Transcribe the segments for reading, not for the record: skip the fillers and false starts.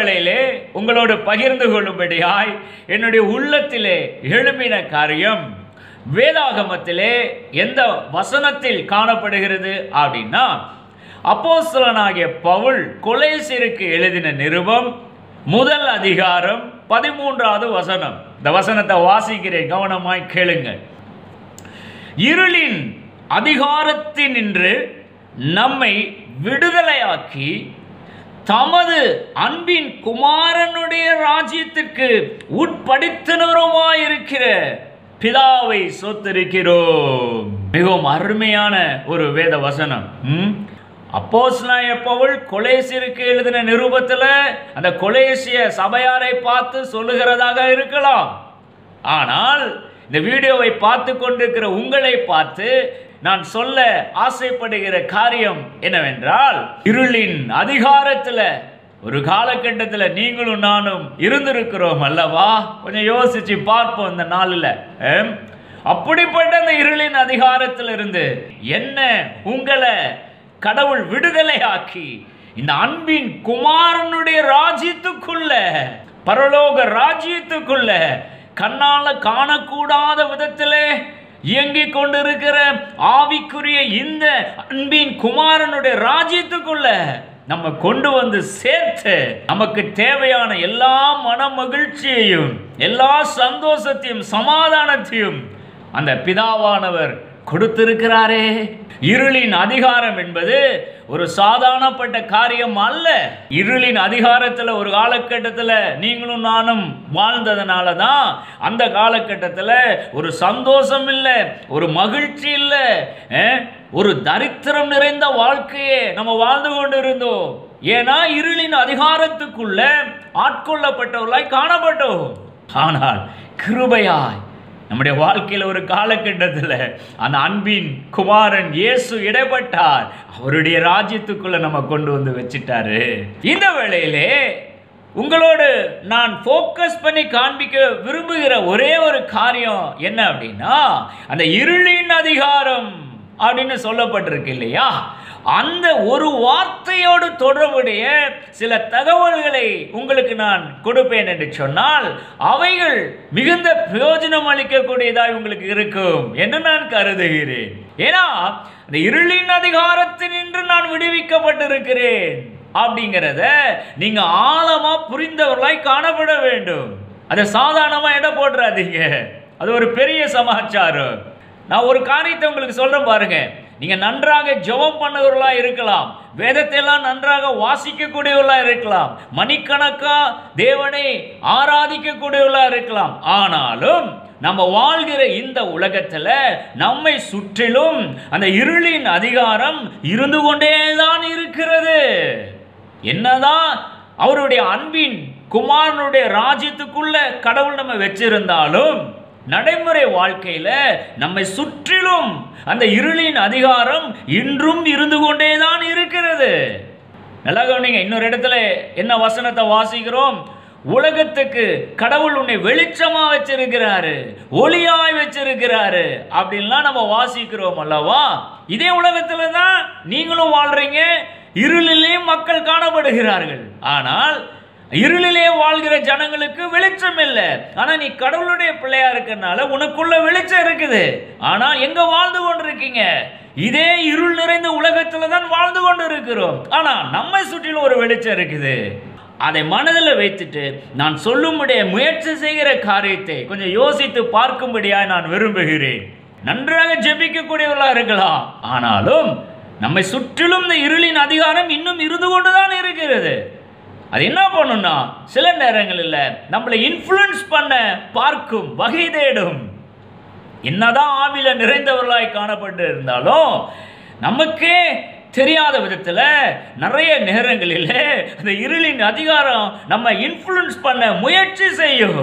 வேளையிலே உங்களோடு பகிர்ந்து கொள்ளும்படியாய் என்னுடைய உள்ளத்திலே எழும்பின காரியம் வேதாகமத்திலே எந்த வசனத்தில் காணப்படுகிறது அப்படின்னா, அப்போஸ்தலனாகிய பவுல் கொலேசியருக்கு எழுதின நிருபம் 1 அதிகாரம் 13வது வசனம். இந்த வசனத்தை வாசிக்கிறேன், கவனமாய் கேளுங்கள். இருளின் அதிகாரத்தினின்று நம்மை விடுதலையாக்கி தமது அன்பின் குமாரனுடைய ராஜ்யத்திற்கு உட்படுத்தினருமாயிருக்கிற பிதாவை ஸ்தோத்திரிக்கிறோம். மிகவும் அருமையான ஒரு வேத வசனம். அப்போஸ்தலனாகிய பவுல் கொலேசியருக்கு எழுதின நிருபத்தில் அந்த கொலேசிய சபையாரை பார்த்து சொல்லுகிறதாக இருக்கலாம். ஆனால் இந்த வீடியோவை பார்த்து கொண்டிருக்கிற உங்களை பார்த்து நான் சொல்ல ஆசைப்படுகிற காரியம் என்னவென்றால், இருளின் அதிகாரத்தில் ஒரு காலகட்டத்தில் நீங்களும் நானும் இருந்திருக்கிறோம் அல்லவா? கொஞ்சம் யோசிச்சு பார்ப்போம். இந்த நாளில் அப்படிப்பட்ட அந்த இருளின் அதிகாரத்தில் இருந்து என்ன உங்களை கடவுள் விடுதலையாக்கி இந்த அன்பின் குமாரனுடைய ராஜ்யத்துக்குள்ள, பரலோக ராஜ்யத்துக்குள்ள கண்ணால காணக்கூடாத விதத்திலே இயங்கிக் கொண்டிருக்கிற ஆவிக்குரிய இந்த அன்பின் குமாரனுடைய ராஜ்யத்துக்குள்ள நம்ம கொண்டு வந்து சேர்த்து நமக்கு தேவையான எல்லா மன மகிழ்ச்சியையும் எல்லா சந்தோஷத்தையும் சமாதானத்தையும் அந்த பிதாவானவர் கொடுத்திருக்கிறாரே. இருளின் அதிகாரம் என்பது ஒரு சாதாரணப்பட்ட காரியம் அல்ல. இருளின் அதிகாரத்தில் ஒரு காலகட்டத்தில் நீங்களும் நானும் வாழ்ந்ததுனால தான் அந்த காலகட்டத்தில் ஒரு சந்தோஷம் இல்லை, ஒரு மகிழ்ச்சி இல்லை, ஒரு தரித்திரம் நிறைந்த வாழ்க்கையே நம்ம வாழ்ந்து கொண்டு இருந்தோம். ஏன்னா இருளின் அதிகாரத்துக்குள்ள ஆட்கொள்ளப்பட்டவர்களாய் காணப்பட்டோம். ஆனால் கிருபையாய் நம்முடைய வாழ்க்கையில் ஒரு காலகட்டத்தில் அந்த அன்பின் குமாரன் இயேசு இடைப்பட்டார். அவருடைய ராஜ்யத்துக்குள்ள நம்ம கொண்டு வந்து வச்சிட்டாரு. இந்த வேளையிலே உங்களோடு நான் ஃபோக்கஸ் பண்ணி காண்பிக்க விரும்புகிற ஒரே ஒரு காரியம் என்ன அப்படின்னா, அந்த இருளின் அதிகாரம் அப்படின்னு சொல்லப்பட்டிருக்கு இல்லையா, அந்த ஒரு வார்த்தையோடு தொடர்புடைய சில தகவல்களை உங்களுக்கு நான் கொடுப்பேன் என்று சொன்னால் அவைகள் மிகுந்த பிரயோஜனம் அளிக்கக்கூடியதாய் உங்களுக்கு இருக்கும் என்று நான் கருதுகிறேன். ஏன்னா அந்த இருளின் அதிகாரத்தினின்று நான் விடுவிக்கப்பட்டிருக்கிறேன் அப்படிங்கிறத நீங்க ஆழமா புரிந்தவர்களாய் காணப்பட வேண்டும். அதை சாதாரணமா எடை போடுறாதீங்க. அது ஒரு பெரிய சமாச்சாரம். நான் ஒரு காரியத்தை உங்களுக்கு சொல்றேன் பாருங்க. நீங்க நன்றாக ஜெபம் பண்ணவர்களா இருக்கலாம், வேதத்தை எல்லாம் நன்றாக வாசிக்கக்கூடியவர்களா இருக்கலாம், மணிக்கணக்கா தேவனை ஆராதிக்கக்கூடியவர்களா இருக்கலாம். ஆனாலும் நம்ம வாழ்கிற இந்த உலகத்துல நம்மை சுற்றிலும் அந்த இருளின் அதிகாரம் இருந்து கொண்டேதான் இருக்கிறது. என்னதான் அவருடைய அன்பின் குமாரனுடைய ராஜ்யத்துக்குள்ள கடவுள் நம்ம வச்சிருந்தாலும் நடைமுறை வாழ்க்கையில நம்மை சுற்றிலும் அந்த இருளின் அதிகாரம் இன்றும் இருந்து கொண்டேதான் இருக்கிறது. நல்லா கவனிங்க. இன்னொரு இடத்துல என்ன வசனத்தை வாசிக்கிறோம்? உலகத்துக்கு கடவுள் உன்னை வெளிச்சமா வச்சிருக்கிறாரு, ஒளியாய் வச்சிருக்கிறாரு அப்படின்லாம் நம்ம வாசிக்கிறோம் அல்லவா? இதே உலகத்துல தான் நீங்களும் வாழ்றீங்க. இருளிலேயும் மக்கள் காணப்படுகிறார்கள். ஆனால் இருளிலே வாழ்கிற ஜனங்களுக்கு வெளிச்சம் இல்லை. ஆனா நீ கடவுளுடைய பிள்ளையா இருக்கிறதுனால உனக்குள்ள வெளிச்சம் இருக்குது. ஆனா எங்க வாழ்ந்து கொண்டிருக்கீங்க? இதே இருள் நிறைந்த உலகத்துல தான் வாழ்ந்து கொண்டு இருக்கிறோம். ஆனா நம்மை சுற்றிலும் ஒரு வெளிச்சம் இருக்குது. அதை மனதில் வைத்துட்டு நான் சொல்லும்படிய முயற்சி செய்கிற காரியத்தை கொஞ்சம் யோசித்து பார்க்கும்படியாக நான் விரும்புகிறேன். நன்றாக ஜெபிக்கக்கூடியவர்களா இருக்கலாம், ஆனாலும் நம்மை சுற்றிலும் இந்த இருளின் அதிகாரம் இன்னும் இருந்து கொண்டுதான் இருக்கிறது. அது என்ன பண்ணும்னா சில நேரங்களில் நம்மளை இன்ஃப்ளூயன்ஸ் பண்ண பார்க்கும், வகை தேடும். என்னதான் ஆவில நிறைந்தவர்களாய் காணப்பட்டு இருந்தாலும் நமக்கே தெரியாத விதத்தில் நிறைய நேரங்களில் அந்த இருளின் அதிகாரம் நம்ம இன்ஃப்ளூயன்ஸ் பண்ண முயற்சி செய்யும்.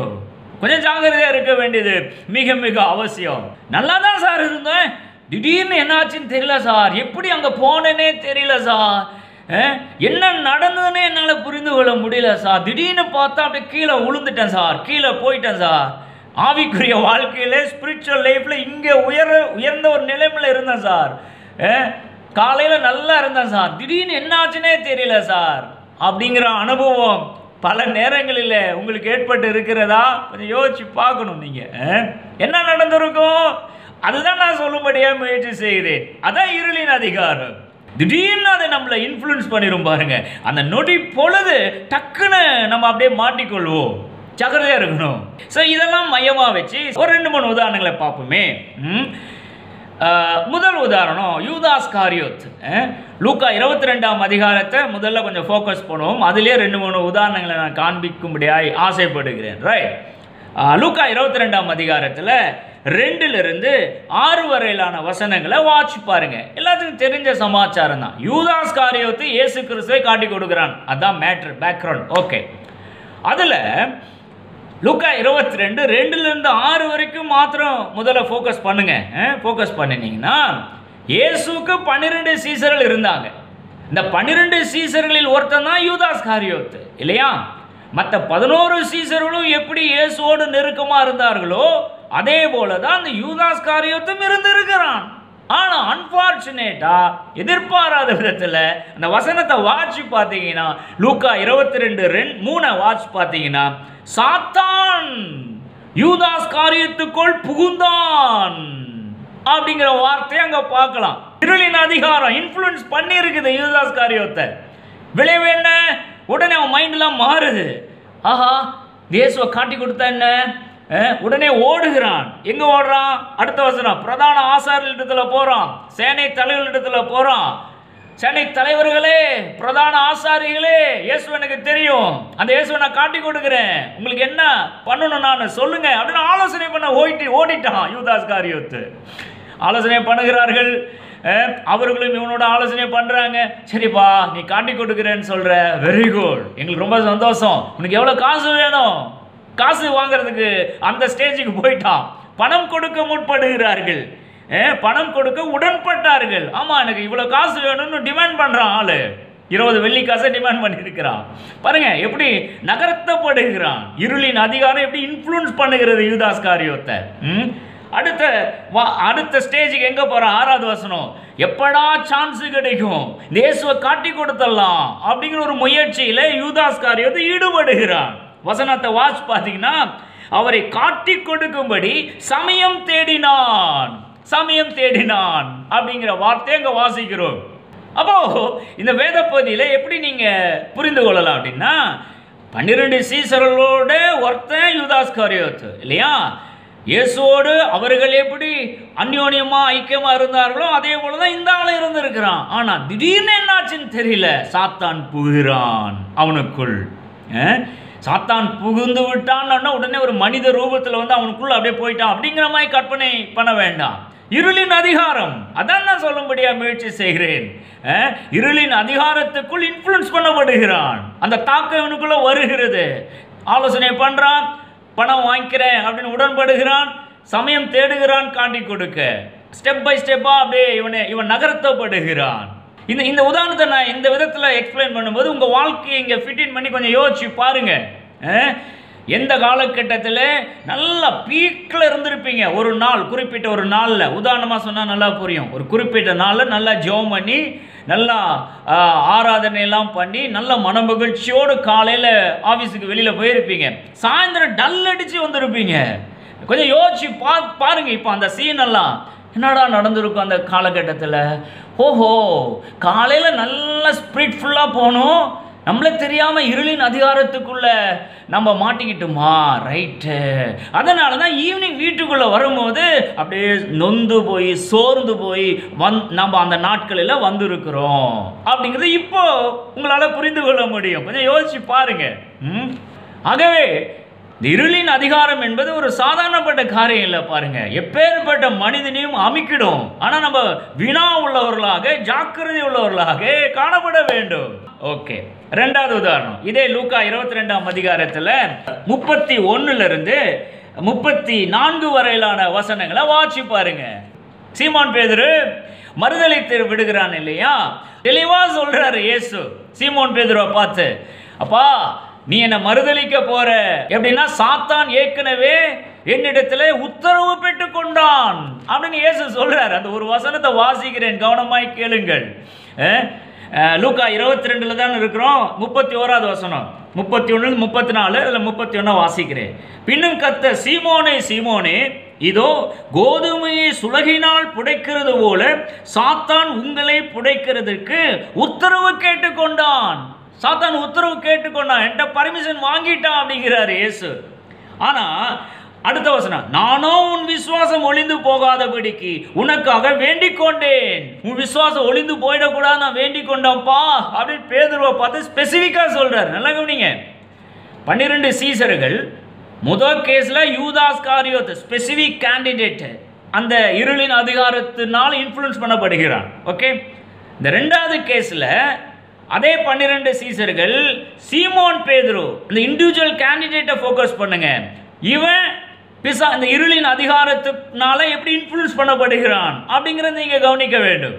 கொஞ்சம் ஜாக்கிரதையா இருக்க வேண்டியது மிக மிக அவசியம். நல்லா தான் சார் இருந்தேன், திடீர்னு என்னாச்சுன்னு தெரியல சார், எப்படி அங்கே போனேன்னே தெரியல சார், என்ன நடந்ததுன்னு என்னால் புரிந்து கொள்ள முடியல சார், திடீர்னு பார்த்தா அப்படியே கீழே விழுந்துட்டேன் சார், கீழே போயிட்டேன் சார். ஆவிக்குரிய வாழ்க்கையில் ஸ்பிரிச்சுவல் லைஃப்பில் இங்கே உயர்ந்த ஒரு நிலைமையில் இருந்தேன் சார், காலையில் நல்லா இருந்தேன் சார், திடீர்னு என்ன ஆச்சுன்னே தெரியல சார் அப்படிங்கிற அனுபவம் பல நேரங்களில் உங்களுக்கு ஏற்பட்டு இருக்கிறதா? கொஞ்சம் யோசிச்சு பார்க்கணும். நீங்கள் என்ன நடந்திருக்கும்? அதுதான் நான் சொல்லும்படியாக முயற்சி செய்கிறேன். அதான் இருளின் அதிகாரம். திடீர்னு அதை நம்மளை இன்ஃப்ளூயன்ஸ் பண்ணிடும் பாருங்க. அந்த நொடி பொழுது டக்குன்னு நம்ம அப்படியே மாட்டிக்கொள்வோம். ஜாக்கிரதையாக இருக்கணும். ஸோ இதெல்லாம் மையமாக வச்சு ஒரு 2-3 உதாரணங்களை பார்ப்போமே. முதல் உதாரணம் யூதாஸ் காரியோத். லூக்கா 22ஆம் அதிகாரத்தை முதல்ல கொஞ்சம் ஃபோக்கஸ் பண்ணுவோம். அதிலே 2-3 உதாரணங்களை நான் காண்பிக்கும்படியாக ஆசைப்படுகிறேன். ரைட். லூக்கா 22ஆம் அதிகாரத்தில் 2லிருந்து 6 வரையிலான வசனங்களை வாட்ச் பாருங்க. எல்லாத்துக்கும் தெரிஞ்ச சமாச்சாரம் தான். யூதாஸ் காரியோத்து இயேசு கிறிஸ்துவை காட்டி கொடுக்குறான். அதான் மேட்ரு, பேக்ரவுண்ட். ஓகே. அதில் லூக்கா 22 2லிருந்து 6 வரைக்கும் மாத்திரம் முதல்ல ஃபோக்கஸ் பண்ணுங்க. ஃபோக்கஸ் பண்ணினீங்கன்னா இயேசுக்கு 12 சீசர்கள் இருந்தாங்க. இந்த 12 சீசர்களில் ஒருத்தன் தான் யூதாஸ் காரியோத்து, இல்லையா? மற்ற 11 சீசர்களும் எப்படி இயேசுவோடு நெருக்கமாக இருந்தார்களோ அதே போல தான் அந்த யூதாஸ் காரியோத்தும் இருந்திருக்கிறான். ஆனால் அன்பார்ச்சுனேட்டா எதிர்பாராத விதத்தில் அந்த வசனத்தை வாட்சி பார்த்தீங்கன்னா லூக்கா 22:3 வாட்ச் பார்த்தீங்கன்னா சாத்தான் யூதாஸ் காரியத்துக்குள் புகுந்தான் அப்படிங்கிற வார்த்தையை அங்கே பார்க்கலாம். இருளின் அதிகாரம் இன்ஃப்ளூயன்ஸ் பண்ணி இருக்குது யூதாஸ் காரியத்தை. விளைவு என்ன? உடனே அவன் மைண்ட்லாம் மாறுது. ஆஹா, இயேசுவை காட்டி கொடுத்தா என்ன? உடனே ஓடுகிறான். எங்க ஓடுறான்? அடுத்த வசனம், பிரதான ஆசாரியர்களிடத்துல போறான், சேனை தலைவர்களிடத்துல போறான். சேனை தலைவர்களே, பிரதான ஆசாரிகளே, இயேசு எனக்கு தெரியும், அந்த இயேசுவை நான் காட்டி கொடுக்கிறேன், உங்களுக்கு என்ன பண்ணணும் நான் சொல்லுங்க அப்படின்னு ஆலோசனை பண்ண ஓடிட்டான் யூதாஸ் காரியோத்து. ஆலோசனை பண்ணுகிறார்கள். அவர்களும் இவனோட ஆலோசனை பண்றாங்க. சரிப்பா, நீ காட்டி கொடுக்கிறேன்னு சொல்ற, வெரி குட், எங்களுக்கு ரொம்ப சந்தோஷம். உனக்கு எவ்வளவு காசு வேணும்? காசு வாங்குறதுக்கு அந்த ஸ்டேஜுக்கு போயிட்டான். பணம் கொடுக்க முற்படுகிறார்கள். பணம் கொடுக்க உடன்பட்டார்கள். ஆமா, எனக்கு இவ்வளவு காசு வேணும்னு டிமாண்ட் பண்றான். ஆளு 20 வெள்ளி காசை டிமாண்ட் பண்ணியிருக்கிறான். பாருங்க எப்படி நகர்த்தப்படுகிறான். இருளின் அதிகாரம் எப்படி இன்ஃப்ளூயன்ஸ் பண்ணுகிறது யூதாஸ் காரியோத்தை. அடுத்த ஸ்டேஜுக்கு எங்க போற? 6வது வசனம், எப்படா சான்ஸ் கிடைக்கும் இயேசுவை காட்டி கொடுத்தலாம் அப்படிங்கிற ஒரு முயற்சியில யூதாஸ் காரியோத்தை ஈடுபடுகிறான். வசனத்தை வாட்ச் பார்த்தீங்கன்னா அவரை காட்டி கொடுக்கும்படி சமயம் தேடினான். சமயம் தேடினான் அப்படிங்கிற வார்த்தையை அங்க வாசிக்கிறோம். அப்போ இந்த வேத பகுதியில எப்படி நீங்க புரிந்து கொள்ளலாம் அப்படின்னா 12 சீசர்களோட ஒருத்தன் யூதாஸ் காரியோத்து, இல்லையா? இயேசுவோடு அவர்கள் எப்படி அந்யோன்யமா ஐக்கியமா இருந்தார்களோ அதே போலதான் இந்த ஆளும் இருந்திருக்கிறான். ஆனா திடீர்னு என்னாச்சுன்னு தெரியல, சாத்தான் புகுகிறான் அவனுக்குள். சாத்தான் புகுந்து விட்டான்னு உடனே ஒரு மனித ரூபத்தில் வந்து அவனுக்குள்ள அப்படியே போயிட்டான் அப்படிங்கிற மாதிரி கற்பனை பண்ண வேண்டாம். இருளின் அதிகாரம், அதான் நான் சொல்லும்படியா முயற்சி செய்கிறேன். இருளின் அதிகாரத்துக்குள் இன்ஃப்ளூயன்ஸ் பண்ணப்படுகிறான். அந்த தாக்கம் இவனுக்குள்ள வருகிறது. ஆலோசனை பண்றான், பணம் வாங்கிக்கிறேன் அப்படின்னு உடன்படுகிறான், சமயம் தேடுகிறான் காட்டி கொடுக்க. ஸ்டெப் பை ஸ்டெப்பா அப்படியே இவன் நகர்த்தப்படுகிறான். இந்த உதாரணத்தை நான் இந்த விதத்தில் எக்ஸ்பிளைன் பண்ணும்போது உங்கள் வாழ்க்கையை இங்கே ஃபிட்டின் பண்ணி கொஞ்சம் யோசிச்சு பாருங்க. எந்த காலகட்டத்தில் நல்லா பீக்கில் இருந்திருப்பீங்க ஒரு நாள், குறிப்பிட்ட ஒரு நாளில், உதாரணமாக சொன்னால் நல்லா புரியும். ஒரு குறிப்பிட்ட நாளில் நல்லா ஜெபம் பண்ணி நல்லா ஆராதனையெல்லாம் பண்ணி நல்ல மனமகிழ்ச்சியோடு காலையில் ஆஃபீஸுக்கு வெளியில் போயிருப்பீங்க. சாயந்தரம் டல் அடித்து வந்திருப்பீங்க. கொஞ்சம் யோசிச்சு பாருங்க. இப்போ அந்த சீன் எல்லாம் என்னடா நடந்திருக்கும் அந்த காலகட்டத்தில்? ஓஹோ, காலையில் நல்ல ஸ்பிரிட்ஃபுல்லாக போகணும், நம்மளே தெரியாமல் இருளின் அதிகாரத்துக்குள்ளே நம்ம மாட்டிக்கிட்டோமா? ரைட்டு. அதனால தான் ஈவினிங் வீட்டுக்குள்ளே வரும்போது அப்படியே நொந்து போய் சோர்ந்து போய் நம்ம அந்த நாட்களில் வந்திருக்கிறோம் அப்படிங்கிறது இப்போ உங்களால் புரிந்து கொள்ள முடியும். கொஞ்சம் யோசிச்சு பாருங்க. ஆகவே இருளின் அதிகாரம் என்பது ஒரு சாதாரணப்பட்ட காரியம் இல்லை. பாருங்க, எப்பேற்பட்ட மனிதனையும் அமைக்கிடும். ஆனால் நம்ம வினா உள்ளவர்களாக, ஜாக்கிரதை உள்ளவர்களாக காணப்பட வேண்டும். ஓகே, 2வது உதாரணம் இதே லூக்கா 22ஆம் அதிகாரத்தில் 31லிருந்து 34 வரையிலான வசனங்களை வாட்சி பாருங்க. சீமோன் பேதுரு மறுதலித்து விடுகிறான், இல்லையா? தெளிவா சொல்றாரு இயேசு சீமோன் பேதுருவை பார்த்து, அப்பா நீ என்ன மறுதலிக்க போற எப்படின்னா சாத்தான் ஏற்கனவே என்னிடத்துல உத்தரவு பெற்றுக் கொண்டான் அப்படின்னு இயேசு சொல்றாரு. அந்த ஒரு வசனத்தை வாசிக்கிறேன், கவனமாய் கேளுங்கள். லூக்கா 22ல தான் இருக்கிறோம். 31வது வசனம், 31 34 அதில் 31 வாசிக்கிறேன். பின்னும் கர்த்தர், சீமோனே சீமோனே, இதோ கோதுமையை சுலகினால் புடைக்கிறது போல சாத்தான் உங்களை புடைக்கிறதுக்கு உத்தரவு கேட்டுக்கொண்டான். சாத்தான் உத்தரவு கேட்டுக்கொண்டான், என்கிட்ட பர்மிஷன் வாங்கிட்டான் அப்படிங்கிறார் இயேசு. ஆனா அடுத்த வசனம், நானோ உன் விசுவாசம் ஒளிந்து போகாதபடிக்கு உனக்காக வேண்டிக் கொண்டேன். உன் விசுவாசம் ஒளிந்து போயிடக்கூடாது, நான் வேண்டிக் கொண்டேன்ப்பா அப்படின்னு பேதுருவை பார்த்து ஸ்பெசிஃபிக்கா சொல்றாரு. நல்லா கவனிங்க, 12 சீசர்கள் முதல் கேஸ்ல யூதாஸ் காரியோத் ஸ்பெசிபிக் கேண்டிடேட், அந்த இருளின் அதிகாரத்தினால் இன்ஃப்ளூயன்ஸ் பண்ணப்படுகிறான். ஓகே, இந்த ரெண்டாவது கேஸ்ல அதே 12 சீசர்கள் சீமோன் பேதுரு, இந்த இண்டிவிஜுவல் கேண்டிடேட்டை ஃபோக்கஸ் பண்ணுங்க. இவன் இந்த இருளின் அதிகாரத்தினால எப்படி இன்ஃப்ளூயன்ஸ் பண்ணப்படுகிறான் அப்படிங்கிறத நீங்க கவனிக்க வேண்டும்.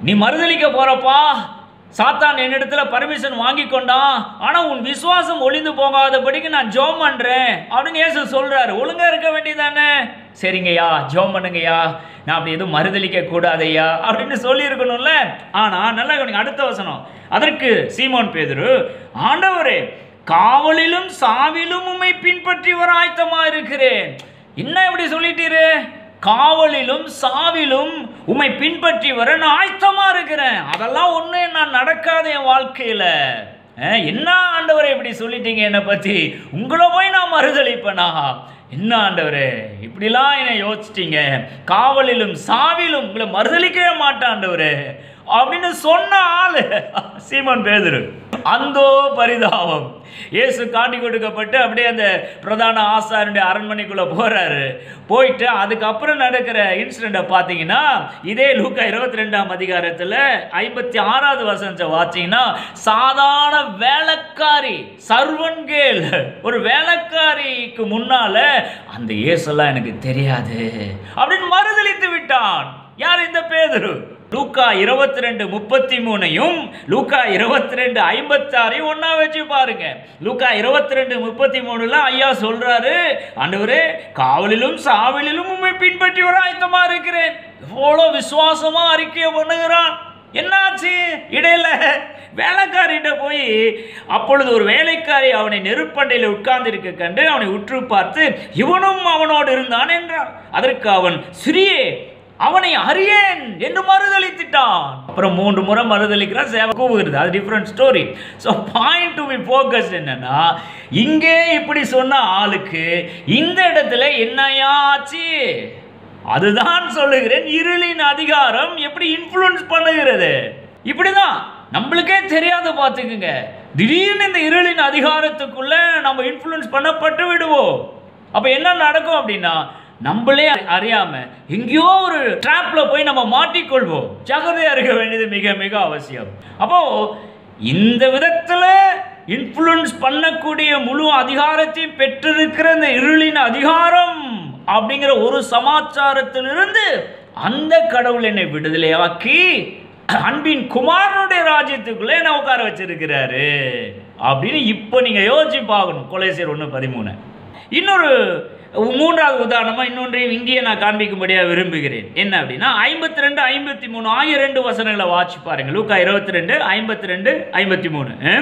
நீ மறுதலிக்க போறப்பா, சாத்தான் என்னிடத்துல பர்மிஷன் வாங்கி கொண்டான், ஆனா உன் விசுவாசம் ஒளிந்து போகாதபடிக்கு நான் ஜெபம் பண்றேன் அப்படின்னு இயேசு சொல்றாரு. ஒழுங்கா இருக்க வேண்டியதானே? சரிங்கய்யா, ஜெபம் பண்ணுங்கய்யா, நான் அப்படி எதுவும் மறுதலிக்க கூடாதையா அப்படின்னு சொல்லி இருக்கணும்ல. ஆனா நல்லா கவனிங்க, அடுத்த வசனம். அதற்கு சீமோன் பேதுரு, ஆண்டவரே, காவலிலும் சாவிலும் உம்மை பின்பற்றி வர ஆயத்தமா இருக்கிறேன். என்ன இப்படி சொல்லிட்டீரு? காவலிலும் சாவிலும் உம்மை பின்பற்றி வர நான் ஆயத்தமா இருக்கிறேன். அதெல்லாம் ஒண்ணு நான் நடக்காத என் வாழ்க்கையில. என்ன ஆண்டவரே இப்படி சொல்லிட்டீங்க என்னை பத்தி? உங்களை போய் நான் மறுதளிப்பேனா? என்ன ஆண்டவரே இப்படிலாம் என்ன யோசிச்சிட்டீங்க? காவலிலும் சாவிலும் உங்களை மறுதளிக்கவே மாட்டேன் ஆண்டவரே அப்படின்னு சொன்ன ஆளு சீமோன் பேதுரு. அந்தோ பரிதாபம், இயேசு காட்டி கொடுக்கப்பட்டு அப்படியே அந்த பிரதான ஆசாரியனுடைய அரண்மனைக்குள்ள போறாரு. போயிட்டு அதுக்கப்புறம் நடக்கிற இன்சிடென்ட்டை பார்த்தீங்கன்னா, இதே லூக்கா 22ஆம் அதிகாரத்தில் 56வது வசனத்தை வாசிங்கன்னா, சாதாரண வேலைக்காரி, சர்வன் கேள், ஒரு வேலைக்காரிக்கு முன்னால அந்த இயேசுலாம் எனக்கு தெரியாது அப்படின்னு மறுதலித்து விட்டான். யார்? இந்த பேதுரு. லூக்கா 22:33 லூக்கா 22:56 ஒன்னா வச்சு பாருங்க. லூக்கா 22:33 ஐயா சொல்றாரு, ஆண்டவரே, காவலிலும் சாவலிலும் உம்மை பின்பற்றி வர ஆயத்தமா இருக்கிறேன். எவ்வளவு விசுவாசமா அறிக்கை பண்ணுகிறான். என்னாச்சு? இடையில வேலைக்காரிட்ட போய், அப்பொழுது ஒரு வேலைக்காரி அவனை நெருப்பண்டையில் உட்கார்ந்து இருக்க கண்டு அவனை உற்று பார்த்து, இவனும் அவனோடு இருந்தான் என்றான். அதற்கு அவன், சிறியே, அவனை அறியேன் என்று மறுதளித்துட்டான். அப்புறம் 3 முறை மறுதளிக்கிறான், சேவை கூவுகிறது. அது different story. So point to be focus என்னன்னா, இங்கே இப்படி சொன்ன ஆளுக்கு இந்த இடத்துல என்னையா ஆச்சு? அதுதான் சொல்லுகிறேன், இருளின் அதிகாரம் எப்படி இன்ஃப்ளூயன்ஸ் பண்ணுகிறது. இப்படிதான் நம்மளுக்கே தெரியாது, பார்த்துக்குங்க. திடீர்னு இந்த இருளின் அதிகாரத்துக்குள்ள நம்ம இன்ஃப்ளூயன்ஸ் பண்ணப்பட்டு விடுவோம். அப்ப என்ன நடக்கும் அப்படின்னா, நம்மளே அறியாம எங்கேயோ ஒரு ட்ராப்ல போய் நம்ம மாட்டிக்கொள்வோம். ஜாகிரதையா இருக்க வேண்டியது மிக மிக அவசியம். அப்போ இந்த விதத்துல இன்ஃப்ளூயன்ஸ் பண்ணக்கூடிய முழு அதிகாரத்தையும் பெற்றிருக்கிற இந்த இருளின் அதிகாரம் அப்படிங்கிற ஒரு சமாச்சாரத்திலிருந்து அந்த கடவுள் என்னை விடுதலையாக்கி அன்பின் குமாரனுடைய ராஜ்யத்துக்குள்ளே என்ன உட்கார வச்சிருக்கிறாரு அப்படின்னு இப்ப நீங்க யோசிச்சு பார்க்கணும். கொலைசியர் 1:13. இன்னொரு 3வது உதாரணமா இன்னொன்றையும் இங்கேயே நான் காண்பிக்கும்படியா விரும்புகிறேன். என்ன அப்படின்னா, 52, 53 ஆகிய 2 வசனங்களை வாட்சி பாருங்க. லூக்கா 22, 52, 53.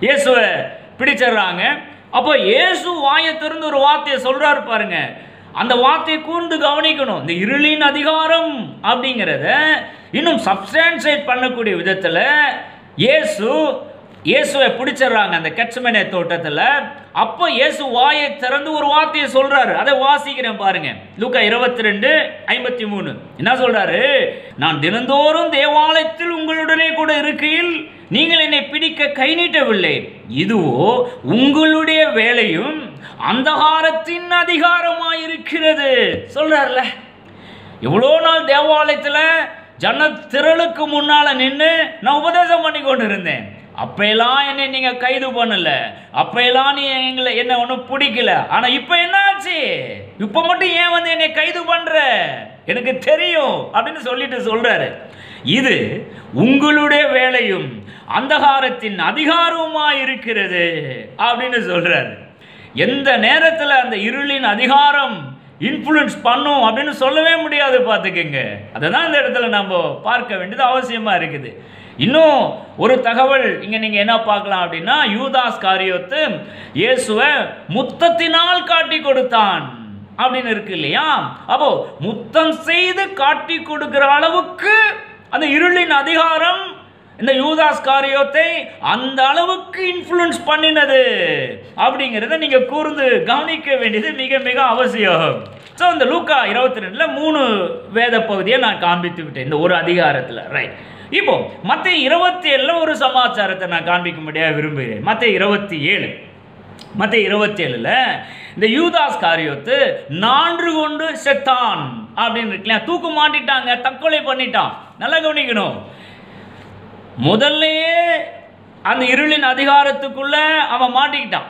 இயேசுவை பிடிச்சிடுறாங்க. அப்போ இயேசு வாயை திறந்து ஒரு வார்த்தையை சொல்றாரு பாருங்க. அந்த வார்த்தையை கூர்ந்து கவனிக்கணும். இந்த இருளின் அதிகாரம் அப்படிங்கிறத இன்னும் சப்ஸ்டான்ஷியேட் பண்ணக்கூடிய விதத்துல இயேசுவை பிடிச்சிடுறாங்க அந்த கெத்செமனே தோட்டத்தில். அப்போ இயேசு வாயை திறந்து ஒரு வார்த்தையை சொல்றாரு. அதை வாசிக்கிறேன் பாருங்க. லூக்கா 22:53 என்ன சொல்றாரு? நான் தினந்தோறும் தேவாலயத்தில் உங்களுடனே கூட இருக்கையில் நீங்கள் என்னை பிடிக்க கை நீட்டவில்லை. இதுவோ உங்களுடைய வேலையும் அந்தகாரத்தின் அதிகாரமாயிருக்கிறது சொல்றாருல. எவ்வளோ நாள் தேவாலயத்தில் ஜன திரளுக்கு முன்னால நின்று நான் உபதேசம் பண்ணி கொண்டு இருந்தேன். அப்பெல்லாம் என்னை நீங்க கைது பண்ணல, அப்பெல்லாம் நீ என்ன ஒன்றும் பிடிக்கல. ஆனா இப்ப என்ன ஆச்சு? இப்ப மட்டும் ஏன் வந்து என்னை கைது பண்ற? எனக்கு தெரியும் அப்படின்னு சொல்லிட்டு சொல்றாரு. இது உங்களுடைய வேலையும் அந்தகாரத்தின் அதிகாரமா இருக்கிறது அப்படின்னு சொல்றாரு. எந்த நேரத்தில் அந்த இருளின் அதிகாரம் இன்ஃப்ளூயன்ஸ் பண்ணும் அப்படின்னு சொல்லவே முடியாது. பார்த்துக்கங்க. அதை தான் இந்த இடத்துல நம்ம பார்க்க வேண்டியது அவசியமாக இருக்குது. இன்னும் ஒரு தகவல் இங்கே நீங்கள் என்ன பார்க்கலாம் அப்படின்னா, யூதாஸ் காரியோத்து இயேசுவை முத்தத்தினால் காட்டி கொடுத்தான் அப்படின்னு இருக்கு இல்லையா. அப்போ முத்தம் செய்து காட்டி கொடுக்கிற அளவுக்கு அந்த இருளின் அதிகாரம் இந்த யூதாஸ் காரியோத்தை அந்த அளவுக்கு இன்ஃப்ளூயன்ஸ் பண்ணினது அப்படிங்கிறத நீங்க கூர்ந்து கவனிக்க வேண்டியது மிக மிக அவசியம். ஸோ இந்த லூக்கா 22 3 வேத பகுதியை நான் காண்பித்து விட்டேன் இந்த ஒரு அதிகாரத்தில். ரைட். இப்போ மத்தேயு 27 ஒரு சமாச்சாரத்தை நான் காண்பிக்கும்படியாக விரும்புகிறேன். மத்தேயு 27 இந்த யூதாஸ் காரியோத்து 4 கொண்டு செத்தான் அப்படின்னு இருக்குல்ல. தூக்கு மாட்டிட்டாங்க, தற்கொலை பண்ணிட்டான். நல்லா கவனிக்கணும். முதல்லையே அந்த இருளின் அதிகாரத்துக்குள்ள அவன் மாட்டிக்கிட்டான்.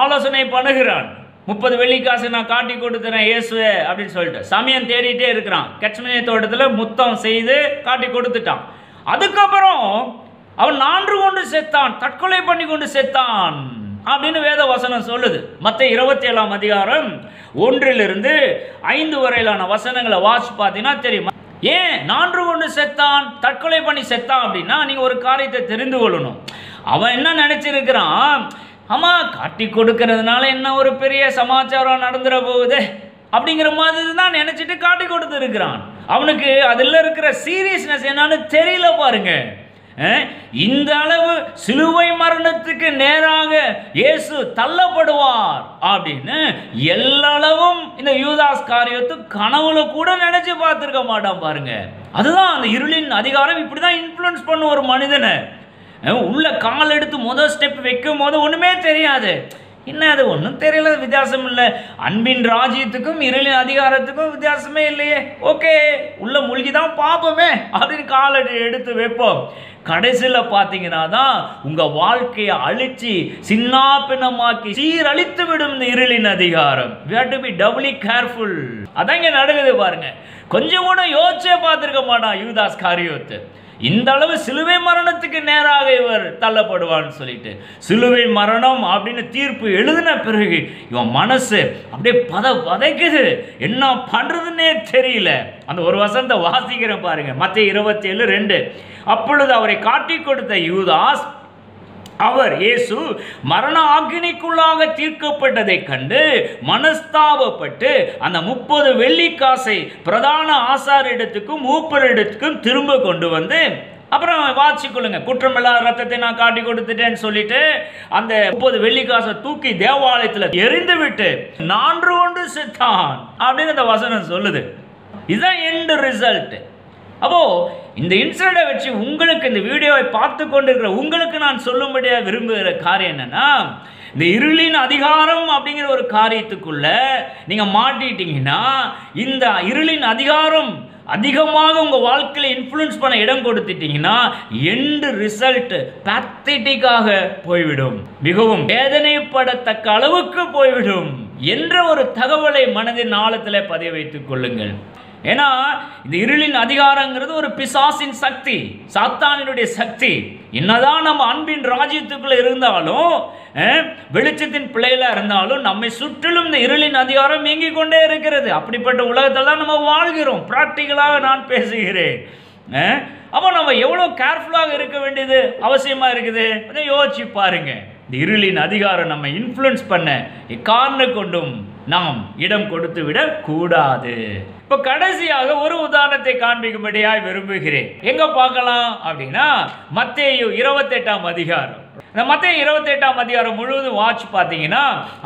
ஆலோசனை பண்ணுகிறான். 30 வெள்ளிக்காசு நான் காட்டி கொடுத்துறேன் இயேசுவே அப்படின்னு சொல்லிட்டு சமயம் தேடிட்டே இருக்கிறான். கெட்சமனே தோட்டத்தில் முத்தம் செய்து காட்டி கொடுத்துட்டான். அதுக்கப்புறம் அவன் 4 கொண்டு செத்தான், தற்கொலை பண்ணி கொண்டு செத்தான் அப்படின்னு வேத வசனம் சொல்லுது. மத்தேயு 27 அதிகாரம் 1 5 வரையிலான வசனங்களை வாசிச்சு பார்த்தீங்கன்னா தெரியும். ஏன் 4 கொண்டு செத்தான், தற்கொலை பண்ணி செத்தான் அப்படின்னா நீங்க ஒரு காரியத்தை தெரிந்து கொள்ளணும். அவன் என்ன நினைச்சிருக்கிறான், ஆமா காட்டி கொடுக்கறதுனால என்ன ஒரு பெரிய சமாச்சாரம் நடந்துட போகுது அப்படிங்கிற மாதிரி தான் நினைச்சிட்டு காட்டி கொடுத்து இருக்கிறான். அவனுக்கு அதில் இருக்கிற சீரியஸ்னஸ் என்னன்னு தெரியல. பாருங்க, இந்த அளவு சிலுவை மரணத்துக்கு நேராக இயேசு தள்ளப்படுவார் அப்படின்னு எல்லாளவும் இந்த யூதாஸ் காரியத்து கனவுல கூட நினைச்சு பார்த்திருக்க மாட்டான். பாருங்க, அதுதான் அந்த இருளின் அதிகாரம். இப்படிதான் இன்ஃப்ளூயன்ஸ் பண்ண ஒரு மனிதனை. உள்ள கால் எடுத்து முதல் ஸ்டெப் வைக்கும் போது ஒண்ணுமே தெரியாது. என்ன அது ஒன்றும் தெரியல, வித்தியாசம் இல்லை. அன்பின் ராஜ்யத்துக்கும் இருளின் அதிகாரத்துக்கும் வித்தியாசமே இல்லையே. ஓகே, உள்ள மூழ்கிதான் பார்ப்போமே அப்படின்னு காலை எடுத்து வைப்போம். கடைசியில் பார்த்தீங்கன்னா தான் உங்க வாழ்க்கையை அழிச்சு சின்ன பின்னமாக்கி சீரழித்து விடும் இந்த இருளின் அதிகாரம். we have to be doubly careful. அதான் இங்க நடக்குது பாருங்க. கொஞ்சம் கூட யோசிச்சே பார்த்திருக்க மாட்டான் யூதாஸ் காரியோத்து. இந்த அளவு சிலுவை மரணத்துக்கு நேராக இவர் தள்ளப்படுவான்னு சொல்லிட்டு சிலுவை மரணம் அப்படின்னு தீர்ப்பு எழுதின பிறகு இவன் மனசு அப்படியே பதைக்குது. என்ன பண்றதுன்னே தெரியல. அந்த ஒரு வசனத்தை வாசிக்கிறேன் பாருங்க. மத்தேயு 27:2. அப்பொழுது அவரை காட்டி கொடுத்த யூதாஸ் அவர் இயேசு மரண ஆக்கினைக்குள்ளாக தீர்க்கப்பட்டதை கண்டு மனஸ்தாபப்பட்டு அந்த 30 வெள்ளிக்காசை பிரதான ஆசாரிடத்துக்கும் மூப்பரிடத்துக்கும் திரும்ப கொண்டு வந்து, அப்புறம் வாசிக்கொள்ளுங்க, குற்றமில்லாத ரத்தத்தை நான் காட்டி கொடுத்துட்டேன்னு சொல்லிட்டு அந்த 30 வெள்ளிக்காசை தூக்கி தேவாலயத்தில் எரிந்து விட்டு 4 கொண்டு செத்தான் அப்படின்னு அந்த வசனம் சொல்லுது. இதுதான் எண்ட் ரிசல்ட். அப்போ இந்த இன்சிடென்ட்டை வச்சு உங்களுக்கு, இந்த வீடியோவை பார்த்து கொண்டிருக்கிற உங்களுக்கு நான் சொல்லும்படியா விரும்புகிற காரியம் என்னன்னா, இந்த இருளின் அதிகாரம் அப்படிங்கிற ஒரு காரியத்துக்குள்ள நீங்க மாட்டிட்டீங்கன்னா, இந்த இருளின் அதிகாரம் அதிகமாக உங்க வாழ்க்கையில இன்ஃப்ளூயன்ஸ் பண்ண இடம் கொடுத்துட்டீங்கன்னா எண்ட் ரிசல்ட் பேத்தட்டிக்காக போய்விடும், மிகவும் வேதனைப்படத்தக்க அளவுக்கு போய்விடும் என்ற ஒரு தகவலை மனதின் ஆழத்தில் பதிய வைத்துக் கொள்ளுங்கள். ஏன்னா இந்த இருளின் அதிகாரங்கிறது ஒரு பிசாசின் சக்தி, சாத்தானினுடைய சக்தி. என்னதான் நம்ம அன்பின் ராஜ்யத்துக்குள்ள இருந்தாலும், வெளிச்சத்தின் பிள்ளைகளா இருந்தாலும், நம்மை சுற்றிலும் இந்த இருளின் அதிகாரம் இயங்கிக் கொண்டே இருக்கிறது. அப்படிப்பட்ட உலகத்தில் தான் நம்ம வாழ்கிறோம். பிராக்டிக்கலாக நான் பேசுகிறேன். அப்போ நம்ம எவ்வளவு கேர்ஃபுல்லாக இருக்க வேண்டியது அவசியமா இருக்குது அதை யோசிச்சு பாருங்க. இந்த இருளின் அதிகாரம் நம்ம இன்ஃப்ளூயன்ஸ் பண்ண எக்காரணம் கொண்டும் நாம் இடம் கொடுத்து விட கூடாது. இப்போ கடைசியாக ஒரு உதாரணத்தை காண்பிக்கும்படியாய் விரும்புகிறேன். எங்க பார்க்கலாம் அப்படின்னா மத்தேயு 28 அதிகாரம். இந்த மத்தேயு 28 அதிகாரம் முழுவதும் வாட்ச் பார்த்தீங்கன்னா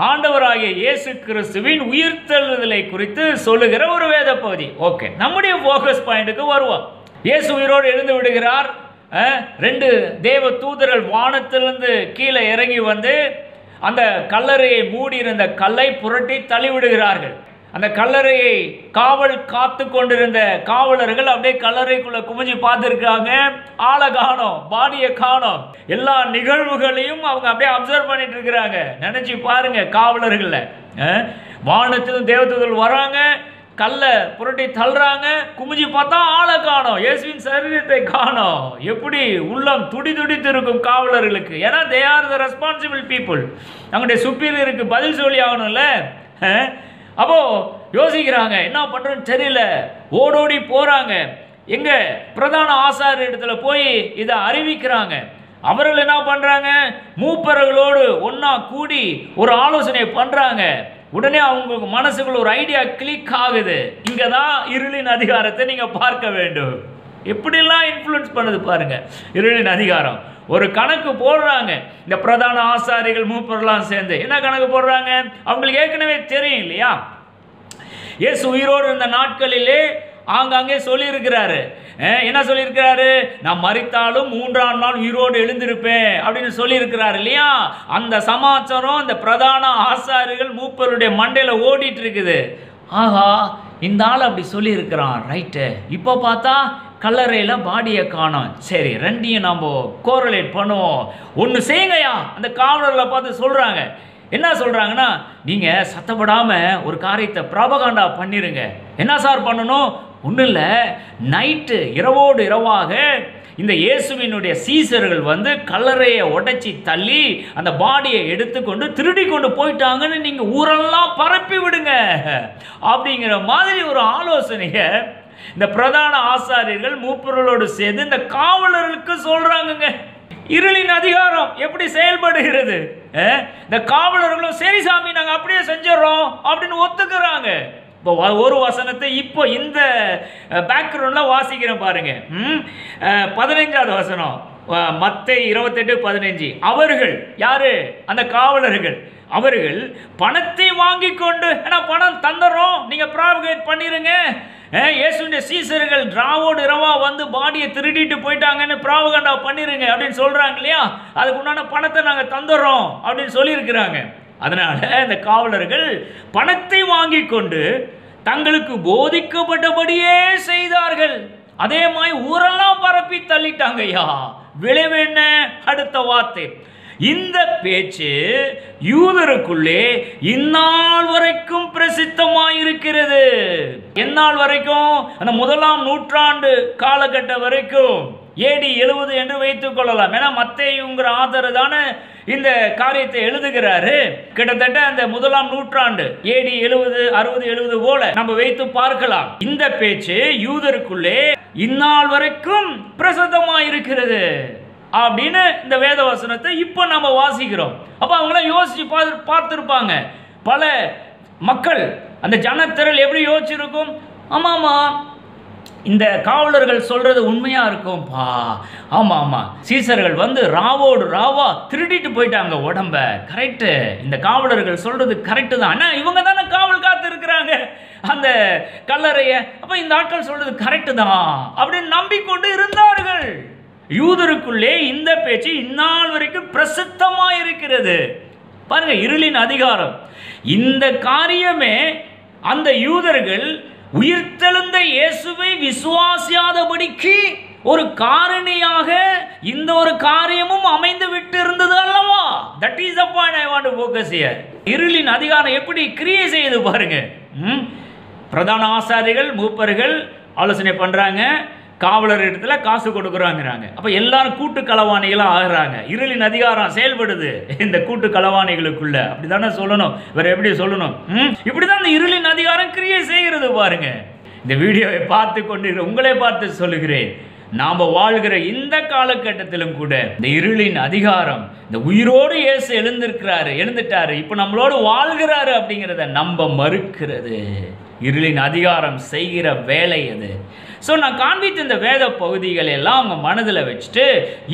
ஆண்டவராகிய இயேசு கிறிஸ்துவின் உயிர்த்தெழுதலை குறித்து சொல்லுகிற ஒரு வேத பகுதி. ஓகே, நம்முடைய ஃபோக்கஸ் பாயிண்ட்டுக்கு வருவோம். இயேசு உயிரோடு எழுந்து விடுகிறார். 2 தேவ தூதர்கள் வானத்திலிருந்து கீழே இறங்கி வந்து அந்த கல்லறையை மூடி இருந்த கல்லை புரட்டி தள்ளிவிடுகிறார்கள். அந்த கல்லறையை காவல் காத்து கொண்டிருந்த காவலர்கள் அப்படியே கல்லறைக்குள்ள குமிஞ்சு பார்த்துருக்காங்க. ஆளை காணோம், பாடியை காணோம். எல்லா நிகழ்வுகளையும் அவங்க அப்படியே அப்சர்வ் பண்ணிட்டு இருக்கிறாங்க. நினைச்சு பாருங்க, காவலர்கள் வானத்திலும் தேவதூதர்கள் வராங்க, கல்லை புரட்டி தள்ளுறாங்க, குமிஞ்சு பார்த்தா ஆளை காணோம், இயேசுவின் சரீரத்தை காணோம். எப்படி உள்ளம் துடி துடித்து இருக்கும் காவலர்களுக்கு. ஏன்னா they are the responsible people. அவங்களுடைய சுப்பீரியருக்கு பதில் சொல்லி ஆகணும்ல. அப்போ யோசிக்கிறாங்க, என்ன பண்றதுன்னு தெரியல, ஓடோடி போறாங்க. எங்க பிரதான ஆசாரியர் இடத்துல போய் இதை அறிவிக்கிறாங்க. அவர்கள் என்ன பண்றாங்க, மூப்பர்களோடு ஒன்னா கூடி ஒரு ஆலோசனை பண்றாங்க. உடனே அவங்களுக்கு மனசுக்குள்ள ஒரு ஐடியா கிளிக் ஆகுது. இங்கதான் இருளின் அதிகாரத்தை நீங்க பார்க்க வேண்டும். எப்படிலாம் இன்ஃப்ளூயன்ஸ் பண்ணுது பாருங்க இருளின் அதிகாரம். ஒரு கணக்கு போடுறாங்க. இந்த பிரதான ஆசாரிகள் மூப்பர்லாம் சேர்ந்து என்ன கணக்கு போடுறாங்க, அவங்களுக்கு ஏற்கனவே தெரியும் இல்லையா, இயேசு உயிரோடு இருந்த நாட்களிலே ஆங்காங்கே சொல்லியிருக்கிறாரு. என்ன சொல்லியிருக்கிறாரு, நான் மரித்தாலும் 3ஆம் நாள் உயிரோடு எழுந்திருப்பேன் அப்படின்னு சொல்லியிருக்கிறாரு இல்லையா. அந்த சமாச்சாரம் இந்த பிரதான ஆசாரிகள் மூப்பருடைய மண்டையில ஓடிட்டு இருக்குது. ஆஹா, இந்த ஆள் அப்படி சொல்லியிருக்கிறான், ரைட்டு. இப்போ பார்த்தா கல்லறையில் பாடியை காணோம். சரி, ரெண்டையும் நம்ம கோரலேட் பண்ணுவோம். ஒன்று செய்யுங்கயா. அந்த காவலர்களை பார்த்து சொல்கிறாங்க. என்ன சொல்கிறாங்கன்னா, நீங்கள் சத்தப்படாமல் ஒரு காரியத்தை ப்ராபகாண்டா பண்ணிடுங்க. என்ன சார் பண்ணணும்? ஒன்றும் இல்லை, நைட்டு இரவோடு இரவாக இந்த இயேசுவினுடைய சீசர்கள் வந்து கல்லறையை உடைச்சி தள்ளி அந்த பாடியை எடுத்துக்கொண்டு திருடி கொண்டு போயிட்டாங்கன்னு நீங்கள் ஊரெல்லாம் பரப்பி விடுங்க அப்படிங்கிற மாதிரி ஒரு ஆலோசனையை இந்த பிரதான ஆசாரியர்கள் மூப்பர்களோடு சேர்ந்து இந்த காவலர்களுக்கு சொல்றாங்க. இருளின் அதிகாரம் எப்படி செயல்படுகிறது? இந்த காவலர்களும் சரி சாமி நாங்க அப்படியே செஞ்சிடறோம் அப்படின்னு ஒத்துக்கிறாங்க. இப்போ ஒரு வசனத்தை இப்போ இந்த பேக்ரவுண்ட்ல வாசிக்கிறேன் பாருங்க. 15வது வசனம், மத்தேயு 28:15. அவர்கள் யாரு? அந்த காவலர்கள். அவர்கள் பணத்தை வாங்கி கொண்டு, பணம் தந்துடுறோம், நீங்க ப்ராபகேட் பண்ணிருங்க, இயேசுவின் சீசர்கள் ராவோடு இரவா வந்து பாடியை திருடிட்டு போயிட்டாங்கன்னு ப்ராபகண்டா பண்ணிருங்க அப்படின்னு சொல்றாங்க இல்லையா. அதுக்கு உண்டான பணத்தை நாங்க தந்துடுறோம் அப்படின்னு சொல்லியிருக்கிறாங்க. அதனால இந்த காவலர்கள் பணத்தை வாங்கி கொண்டு தங்களுக்கு போதிக்கப்பட்டபடியே செய்தார்கள். அதே மாதிரி ஊரெல்லாம் பரப்பி தள்ளிட்டாங்க. ஐயா, விளைவு என்ன? அடுத்த வார்த்தை, இந்த பேச்சு யூதருக்குள்ளே இந்நாள் வரைக்கும் பிரசித்தமாயிருக்கிறது. எந்நாள் வரைக்கும்? அந்த 1ஆம் நூற்றாண்டு காலகட்டம் வரைக்கும், AD 70 என்று வைத்துக் கொள்ளலாம். ஏன்னா மத்தேயுங்கிற ஆதர் தானே இந்த காரியத்தை எழுதுகிறாரு. கிட்டத்தட்ட அந்த 1ஆம் நூற்றாண்டு AD 70, 60, 70 போல நம்ம வைத்து பார்க்கலாம். இந்த பேச்சு யூதருக்குள்ளே இந்நாள் வரைக்கும் பிரசித்தமாயிருக்கிறது அப்படின்னு இந்த வேத வசனத்தை இப்போ நம்ம வாசிக்கிறோம். அப்போ அவங்களாம் யோசிச்சு பார்த்துருப்பாங்க. பல மக்கள், அந்த ஜனத்திரள் எப்படி யோசிச்சிருக்கும்? ஆமாமா, இந்த காவலர்கள் சொல்றது உண்மையா இருக்கும்பா. ஆமா ஆமா, சீசர்கள் வந்து ராவோடு ராவா திருடிட்டு போயிட்டாங்க உடம்ப. கரெக்டு, இந்த காவலர்கள் சொல்றது கரெக்டு தான். இவங்க தானே காவல் காத்து இருக்கிறாங்க அந்த கல்லறைய. அப்ப இந்த ஆட்கள் சொல்றது கரெக்டு தான் அப்படின்னு நம்பிக்கொண்டு இருந்தார்கள். யூதருக்குள்ளே இந்த பேச்சு இந்நாள் வரைக்கும் பிரசித்தமா இருக்கிறது. பாருங்க, இருளின் அதிகாரம். இந்த காரியமே அந்த யூதர்கள் உயிர்த்தெழுந்த இயேசுவை விசுவாசியாதபடிக்கு ஒரு காரணியாக இந்த ஒரு காரியமும் அமைந்து விட்டு இருந்தது அல்லவா? That is the point I want to focus here. இருளின் அதிகாரம் எப்படி கிரியை செய்யுது பாருங்க. பிரதான ஆசாரிகள் மூப்பர்கள் ஆலோசனை பண்றாங்க, காவலர் இடத்துல காசு கொடுக்குறாங்கிறாங்க. அப்ப எல்லாரும் கூட்டு களவாணிகளும் ஆகிறாங்க. இருளின் அதிகாரம் செயல்படுது இந்த கூட்டு களவாணிகளுக்குள்ள. அப்படித்தானே சொல்லணும், வேற எப்படி சொல்லணும்? இப்படிதான் இந்த இருளின் அதிகாரம் கிரியை செய்கிறது பாருங்க. இந்த வீடியோவை பார்த்து கொண்டு உங்களை பார்த்து சொல்லுகிறேன், நாம வாழ்கிற இந்த காலகட்டத்திலும் கூட இந்த இருளின் அதிகாரம், இந்த உயிரோடு இயேசு எழுந்துட்டாரு, இப்ப நம்மளோடு வாழ்கிறாரு அப்படிங்கிறத நம்ப மறுக்கிறது. இருளின் அதிகாரம் செய்கிற வேலை அது. ஸோ நான் காண்பித்த இந்த வேத பகுதிகள் எல்லாம் உங்கள் மனதில் வச்சுட்டு,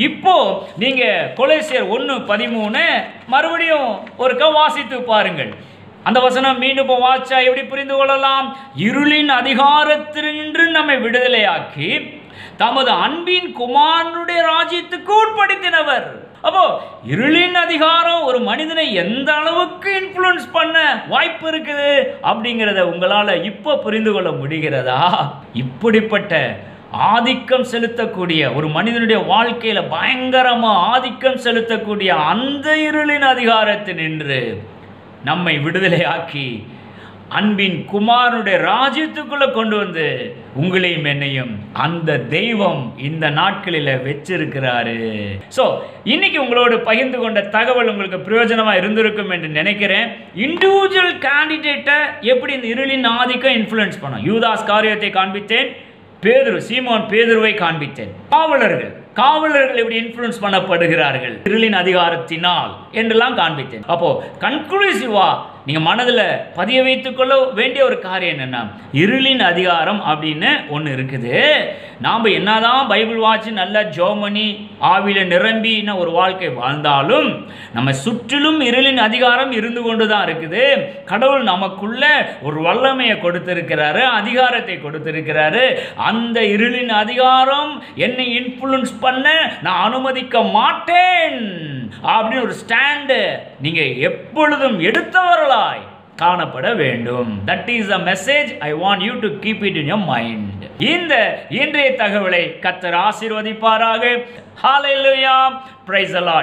இப்போ நீங்கள் கொலோசியர் 1:13 மறுபடியும் ஒருக்க வாசித்து பாருங்கள். அந்த வசனம் மீண்டும் இப்போ வாசிச்சா எப்படி புரிந்து கொள்ளலாம்? இருளின் அதிகாரத்தினின்று நம்மை விடுதலையாக்கி தமது அன்பின் குமாரனுடைய ராஜ்யத்துக்கு உட்படுத்தினவர். அப்போ இருளின் அதிகாரம் ஒரு மனிதனை எந்த அளவுக்கு இன்ஃப்ளூயன்ஸ் பண்ண வாய்ப்பு இருக்குது அப்படிங்கிறத உங்களால் இப்போ புரிந்து கொள்ள முடிகிறதா? இப்படிப்பட்ட ஆதிக்கம் செலுத்தக்கூடிய ஒரு மனிதனுடைய வாழ்க்கையில் பயங்கரமாக ஆதிக்கம் செலுத்தக்கூடிய அந்த இருளின் அதிகாரத்தினின்று நம்மை விடுதலையாக்கி அன்பின் குமாரனுடைய ராஜ்யத்துக்குள்ள கொண்டு வந்து உங்களையும் என்னையும் அந்த தெய்வம் இந்த நாட்களில் வச்சிருக்கிறாரு. ஸோ இன்னைக்கு உங்களோடு பகிர்ந்து கொண்ட தகவல் உங்களுக்கு பிரயோஜனமாக இருந்திருக்கும் என்று நினைக்கிறேன். இண்டிவிஜுவல் கேண்டிடேட்டை எப்படி இந்த இருளின் ஆதிக்கம் இன்ஃப்ளூயன்ஸ் பண்ணும். யூதாஸ் காரியத்தை காண்பித்தேன், சீமோன் பேதுருவை காண்பித்தேன். காவலர்கள் எப்படி இன்ஃப்ளூயன்ஸ் பண்ணப்படுகிறார்கள் இருளின் அதிகாரத்தினால் என்றெல்லாம் காண்பித்தேன். அப்போ கன்க்ளூசிவா நீங்க மனதில் பதிய வைத்துக் கொள்ள வேண்டிய ஒரு காரியம் என்னன்னா, இருளின் அதிகாரம் அப்படின்னு ஒன்று இருக்குது. நாம் என்னதான் பைபிள் வாட்சி நல்ல ஜோமனி ஆவில நிரம்பின ஒரு வாழ்க்கை வாழ்ந்தாலும் நம்ம சுற்றிலும் இருளின் அதிகாரம் இருந்து கொண்டு தான் இருக்குது. கடவுள் நமக்குள்ள ஒரு வல்லமையை கொடுத்திருக்கிறாரு, அதிகாரத்தை கொடுத்திருக்கிறாரு. அந்த இருளின் அதிகாரம் என்னை இன்ஃப்ளூயன்ஸ் பண்ண நான் அனுமதிக்க மாட்டேன் அப்படின்னு ஒரு ஸ்டாண்டு நீங்க எப்பொழுதும் எடுத்தவர்களாய் காணப்பட வேண்டும். That is a message I want you to keep it in your mind. இந்த இன்றைய தகவலை கர்த்தர் ஆசீர்வதிப்பாராக. Hallelujah. Praise the Lord.